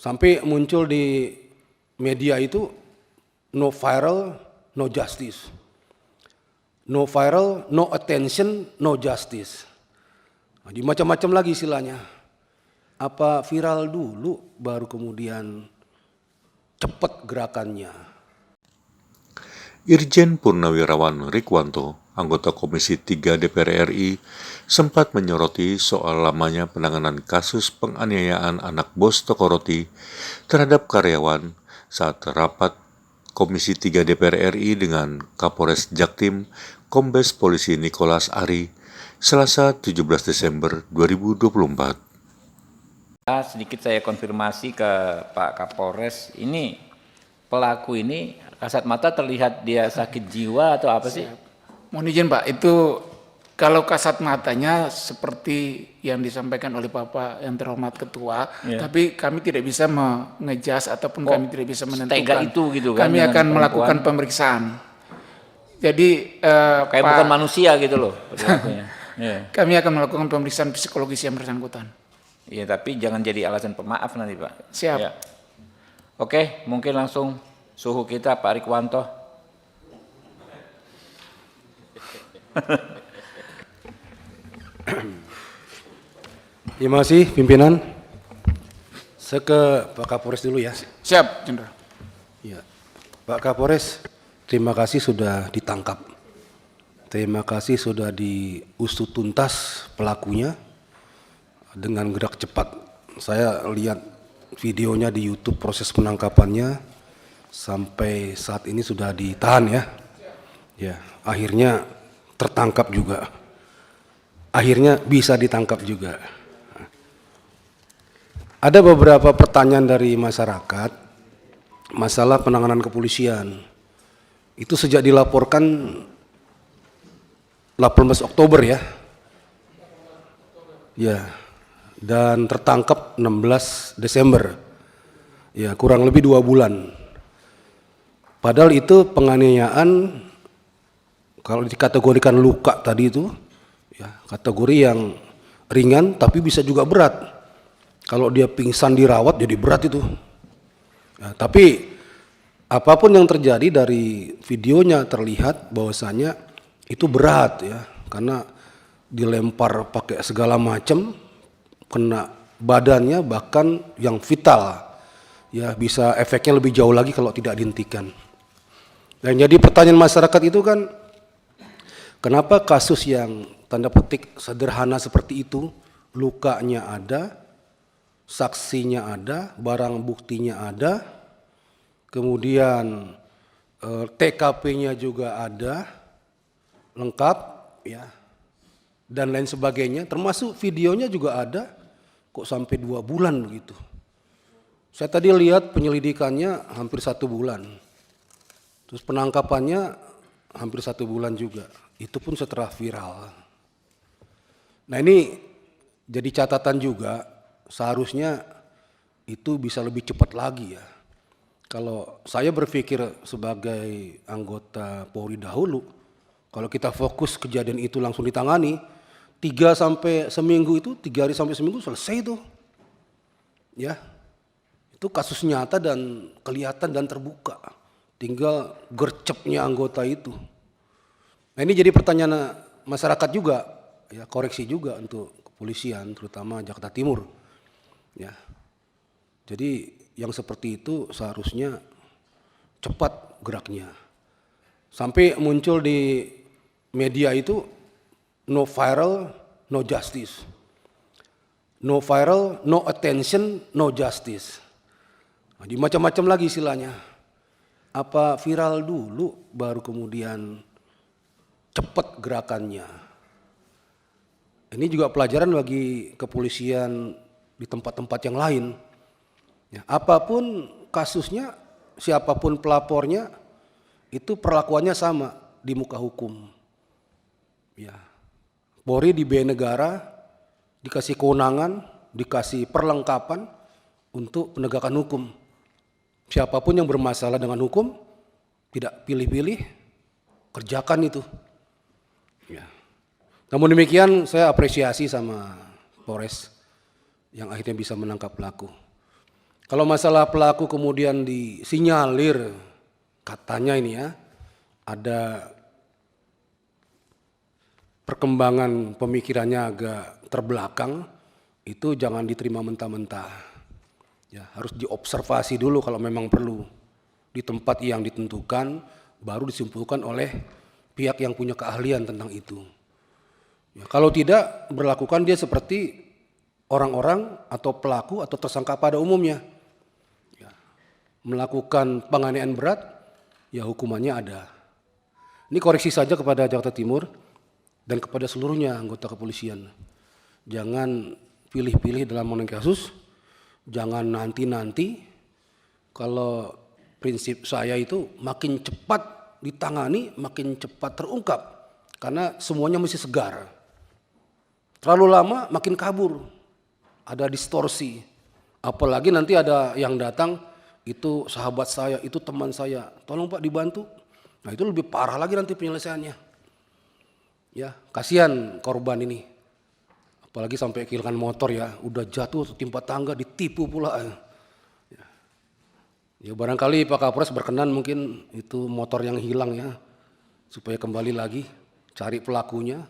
Sampai muncul di media itu no viral, no justice. No viral, no attention, no justice. Nah, macam-macam lagi istilahnya. Apa viral dulu baru kemudian cepat gerakannya. Irjen Purnawirawan Rikwanto, anggota Komisi 3 DPR RI, sempat menyoroti soal lamanya penanganan kasus penganiayaan anak bos toko roti terhadap karyawan saat rapat Komisi 3 DPR RI dengan Kapolres Jaktim, Kombes Polisi Nicholas Ari, Selasa 17 Desember 2024. Sedikit saya konfirmasi ke Pak Kapolres, ini pelaku ini kasat mata terlihat dia sakit jiwa atau apa sih? Mohon izin Pak, itu kalau kasat matanya seperti yang disampaikan oleh Bapak yang terhormat Ketua, tapi kami tidak bisa mengejas ataupun kami tidak bisa menentukan. Itu gitu kan? Kami akan melakukan pemeriksaan. Jadi kayak bukan manusia gitu loh. Kami akan melakukan pemeriksaan psikologis yang bersangkutan. Iya, tapi jangan jadi alasan pemaaf nanti Pak. Siap. Ya. Oke, mungkin langsung suhu kita Pak Rikwanto. Terima kasih pimpinan. Saya ke Pak Kapolres dulu ya. Siap, Jenderal. Ya. Pak Kapolres, terima kasih sudah ditangkap. Terima kasih sudah diusut tuntas pelakunya dengan gerak cepat. Saya lihat videonya di YouTube proses penangkapannya sampai saat ini sudah ditahan ya. Ya, akhirnya tertangkap juga. Akhirnya bisa ditangkap juga. Ada beberapa pertanyaan dari masyarakat masalah penanganan kepolisian. Itu sejak dilaporkan 18 Oktober ya. Ya. Dan tertangkap 16 Desember. Ya, kurang lebih 2 bulan. Padahal itu penganiayaan kalau dikategorikan luka tadi itu ya, kategori yang ringan tapi bisa juga berat. Kalau dia pingsan dirawat jadi berat itu. Ya, tapi apapun yang terjadi dari videonya terlihat bahwasanya itu berat ya, karena dilempar pakai segala macam, kena badannya bahkan yang vital. Ya, bisa efeknya lebih jauh lagi kalau tidak dihentikan. Dan jadi pertanyaan masyarakat itu kan, kenapa kasus yang tanda petik sederhana seperti itu, lukanya ada, saksinya ada, barang buktinya ada, kemudian TKP-nya juga ada, lengkap, ya, dan lain sebagainya, termasuk videonya juga ada, kok sampai 2 bulan begitu. Saya tadi lihat penyelidikannya hampir 1 bulan, terus penangkapannya hampir 1 bulan juga, itu pun setelah viral. Nah ini jadi catatan juga, seharusnya itu bisa lebih cepat lagi ya. Kalau saya berpikir sebagai anggota Polri dahulu, kalau kita fokus kejadian itu langsung ditangani, 3 sampai seminggu itu, 3 hari sampai seminggu selesai itu. Ya, itu kasus nyata dan kelihatan dan terbuka. Tinggal gercepnya anggota itu. Nah ini jadi pertanyaan masyarakat juga, ya, koreksi juga untuk kepolisian, terutama Jakarta Timur. Ya, jadi yang seperti itu seharusnya cepat geraknya. Sampai muncul di media itu no viral, no justice. No viral, no attention, no justice. Nah, di macam-macam lagi istilahnya. Apa viral dulu baru kemudian cepat gerakannya. Ini juga pelajaran bagi kepolisian di tempat-tempat yang lain. Ya, apapun kasusnya, siapapun pelapornya, itu perlakuannya sama di muka hukum. Ya, Polri dibiayai negara, dikasih kewenangan, dikasih perlengkapan untuk penegakan hukum. Siapapun yang bermasalah dengan hukum, tidak pilih-pilih, kerjakan itu. Ya. Namun demikian saya apresiasi sama Polres yang akhirnya bisa menangkap pelaku. Kalau masalah pelaku kemudian disinyalir, katanya ini ya, ada perkembangan pemikirannya agak terbelakang, itu jangan diterima mentah-mentah. Ya, harus diobservasi dulu kalau memang perlu. Di tempat yang ditentukan, baru disimpulkan oleh pihak yang punya keahlian tentang itu. Ya, kalau tidak, berlakukan dia seperti orang-orang atau pelaku atau tersangka pada umumnya. Ya, melakukan penganiayaan berat, ya hukumannya ada. Ini koreksi saja kepada Jakarta Timur dan kepada seluruhnya anggota kepolisian. Jangan pilih-pilih dalam menangani kasus, jangan nanti-nanti. Kalau prinsip saya itu makin cepat ditangani, makin cepat terungkap. Karena semuanya mesti segar. Terlalu lama makin kabur, ada distorsi. Apalagi nanti ada yang datang, itu sahabat saya, itu teman saya, tolong Pak dibantu. Nah itu lebih parah lagi nanti penyelesaiannya. Ya, kasihan korban ini. Apalagi sampai kehilangan motor ya, udah jatuh timpa tangga, ditipu pula. Ya barangkali Pak Kapolres berkenan mungkin itu motor yang hilang ya, supaya kembali lagi cari pelakunya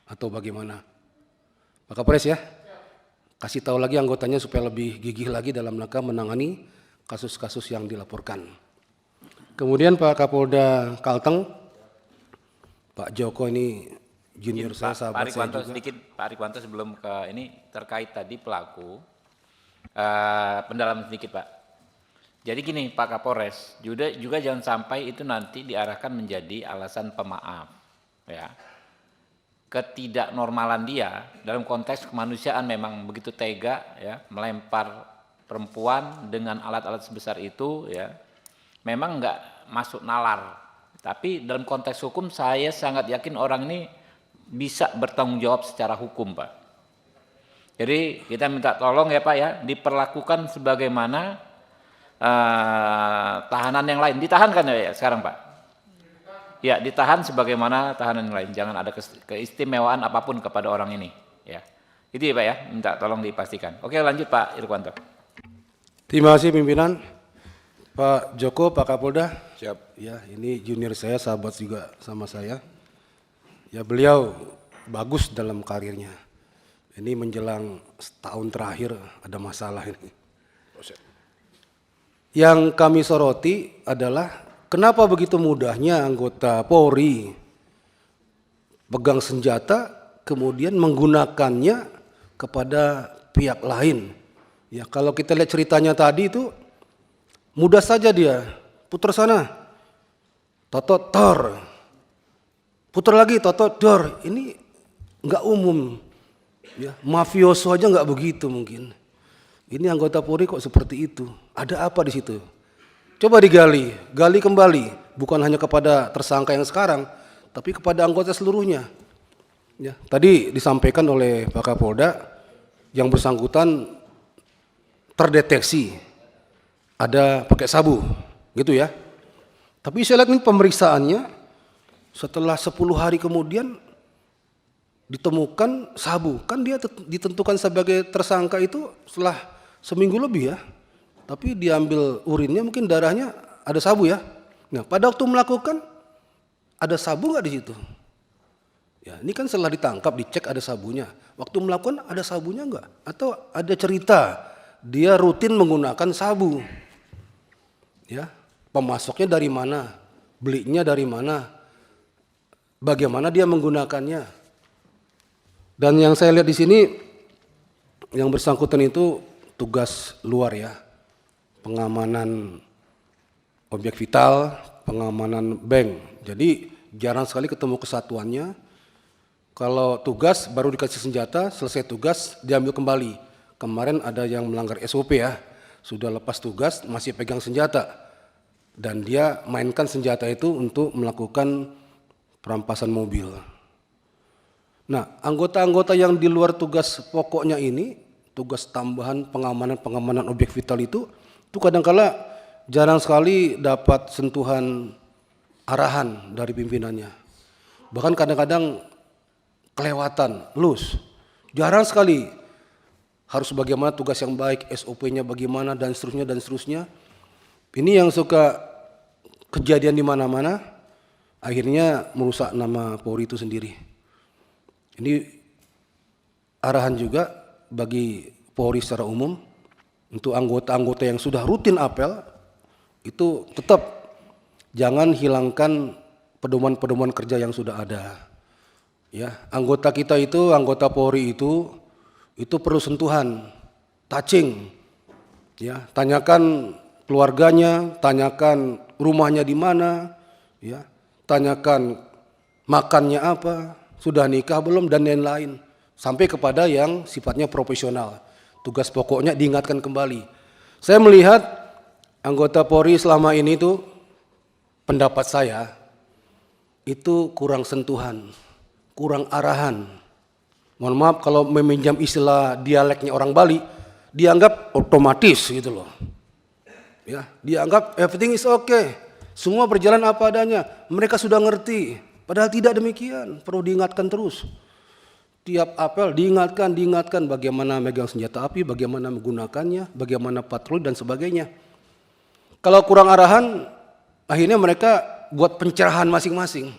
atau bagaimana. Pak Kapolres ya, kasih tahu lagi anggotanya supaya lebih gigih lagi dalam rangka menangani kasus-kasus yang dilaporkan. Kemudian Pak Kapolda Kalteng, Pak Joko ini junior saya, sahabat saya juga. Sedikit Pak Rikwanto sebelum ke ini terkait tadi pelaku, pendalaman sedikit Pak. Jadi gini Pak Kapolres, juga jangan sampai itu nanti diarahkan menjadi alasan pemaaf, ya. Ketidaknormalan dia dalam konteks kemanusiaan memang begitu tega, ya, melempar perempuan dengan alat-alat sebesar itu, ya, memang nggak masuk nalar. Tapi dalam konteks hukum saya sangat yakin orang ini bisa bertanggung jawab secara hukum Pak. Jadi kita minta tolong ya Pak ya, diperlakukan sebagaimana tahanan yang lain. Ditahan kan ya sekarang Pak? Ya ditahan sebagaimana tahanan yang lain. Jangan ada keistimewaan apapun kepada orang ini. Ya, itu ya Pak ya, minta tolong dipastikan. Oke lanjut Pak Irwanto. Terima kasih pimpinan. Pak Joko, Pak Kapolda. Siap. Ya ini junior saya, sahabat juga sama saya. Ya beliau bagus dalam karirnya. Ini menjelang setahun terakhir ada masalah ini. Yang kami soroti adalah kenapa begitu mudahnya anggota Polri pegang senjata kemudian menggunakannya kepada pihak lain. Ya kalau kita lihat ceritanya tadi itu mudah saja dia putar sana, totot tor. Putar lagi toto dor, ini nggak umum, ya mafioso aja nggak begitu mungkin. Ini anggota Polri kok seperti itu? Ada apa di situ? Coba digali, gali kembali, bukan hanya kepada tersangka yang sekarang, tapi kepada anggota seluruhnya. Ya, tadi disampaikan oleh Pak Kapolda, yang bersangkutan terdeteksi ada pakai sabu, gitu ya. Tapi saya lihat ini pemeriksaannya. Setelah 10 hari kemudian ditemukan sabu. Kan dia ditentukan sebagai tersangka itu setelah seminggu lebih ya. Tapi diambil urinnya mungkin darahnya ada sabu ya. Nah pada waktu melakukan ada sabu nggak di situ? Ya ini kan setelah ditangkap dicek ada sabunya. Waktu melakukan ada sabunya nggak? Atau ada cerita dia rutin menggunakan sabu? Ya pemasoknya dari mana? Belinya dari mana? Bagaimana dia menggunakannya? Dan yang saya lihat di sini, yang bersangkutan itu tugas luar ya, pengamanan objek vital, pengamanan bank. Jadi jarang sekali ketemu kesatuannya. Kalau tugas baru dikasih senjata, selesai tugas diambil kembali. Kemarin ada yang melanggar SOP ya, sudah lepas tugas masih pegang senjata. Dan dia mainkan senjata itu untuk melakukan perampasan mobil. Nah, anggota-anggota yang di luar tugas pokoknya ini, tugas tambahan pengamanan objek vital itu kadang-kala jarang sekali dapat sentuhan arahan dari pimpinannya. Bahkan kadang-kadang kelewatan, loose. Jarang sekali harus bagaimana tugas yang baik, SOP-nya bagaimana, dan seterusnya, dan seterusnya. Ini yang suka kejadian di mana-mana, akhirnya merusak nama Polri itu sendiri. Ini arahan juga bagi Polri secara umum, untuk anggota-anggota yang sudah rutin apel, itu tetap jangan hilangkan pedoman-pedoman kerja yang sudah ada. Ya, anggota kita itu, anggota Polri itu perlu sentuhan, touching. Ya, tanyakan keluarganya, tanyakan rumahnya di mana, ya, tanyakan makannya apa, sudah nikah belum, dan lain-lain. Sampai kepada yang sifatnya profesional. Tugas pokoknya diingatkan kembali. Saya melihat anggota Polri selama ini tuh, pendapat saya, itu kurang sentuhan, kurang arahan. Mohon maaf kalau meminjam istilah dialeknya orang Bali, dianggap otomatis gitu loh. Ya, dianggap everything is okay. Semua berjalan apa adanya. Mereka sudah ngerti. Padahal tidak demikian. Perlu diingatkan terus. Tiap apel diingatkan bagaimana megang senjata api, bagaimana menggunakannya, bagaimana patroli dan sebagainya. Kalau kurang arahan, akhirnya mereka buat pencerahan masing-masing.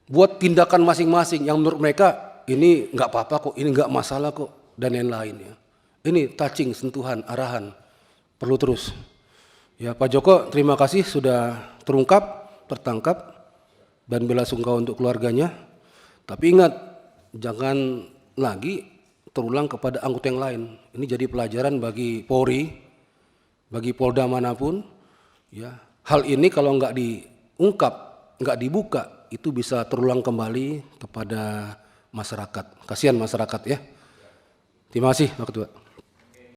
Buat tindakan masing-masing yang menurut mereka ini nggak apa-apa kok, ini nggak masalah kok, dan lain-lain ya. Ini touching, sentuhan, arahan perlu terus. Ya Pak Joko, terima kasih sudah terungkap, tertangkap, dan bela sungkawa untuk keluarganya. Tapi ingat, jangan lagi terulang kepada anggota yang lain. Ini jadi pelajaran bagi Polri, bagi Polda manapun. Ya, hal ini kalau nggak diungkap, nggak dibuka, itu bisa terulang kembali kepada masyarakat. Kasihan masyarakat ya. Terima kasih Pak Ketua.